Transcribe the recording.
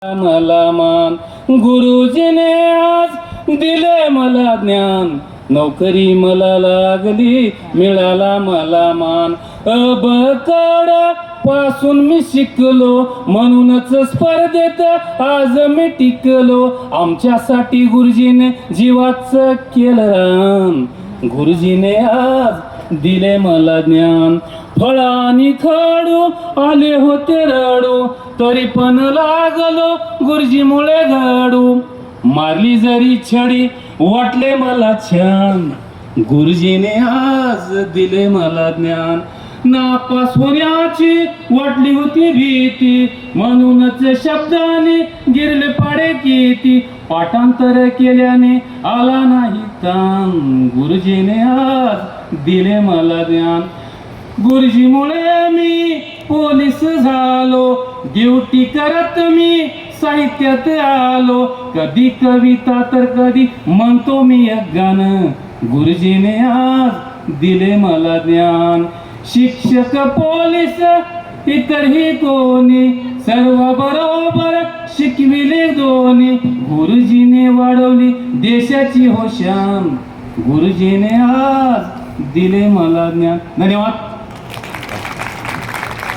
मला मान गुरुजीने आज दिले मला ज्ञान, नोकरी मला लागली मिळाला मला मान. अबकड पासून मी शिकलो म्हणूनच स्पर्धेत आज मी टिकलो. आमच्यासाठी गुरुजीने जीवाचं केलं रान, गुरुजीने आज दिले मला ज्ञान. फळानी खडू आले होते रडू, तरी पण लागलो गुरुजीमुळे घडू. मारली जरी छडी वाटले मला छान, गुरुजीने आज दिले मला ज्ञान. नापास होण्याची वाटली होती भीती, म्हणूनच शब्दाने गिरले पाडे किती. पाठांतर केल्याने आला नाही ताण, गुरुजीने आज दिले मला ज्ञान. गुरुजीमुळे मी पोलीस झालो, ड्युटी करत मी साहित्यात आलो. कधी कविता तर कधी म्हणतो मी एक गाणं, गुरुजीने आज दिले मला ज्ञान. शिक्षक पोलीस इतरही कोणी सर्व बरोबर शिकविले दोन्ही, गुरुजीने वाढवली देशाची होशान, गुरुजीने आज दिले मला ज्ञान. धन्यवाद.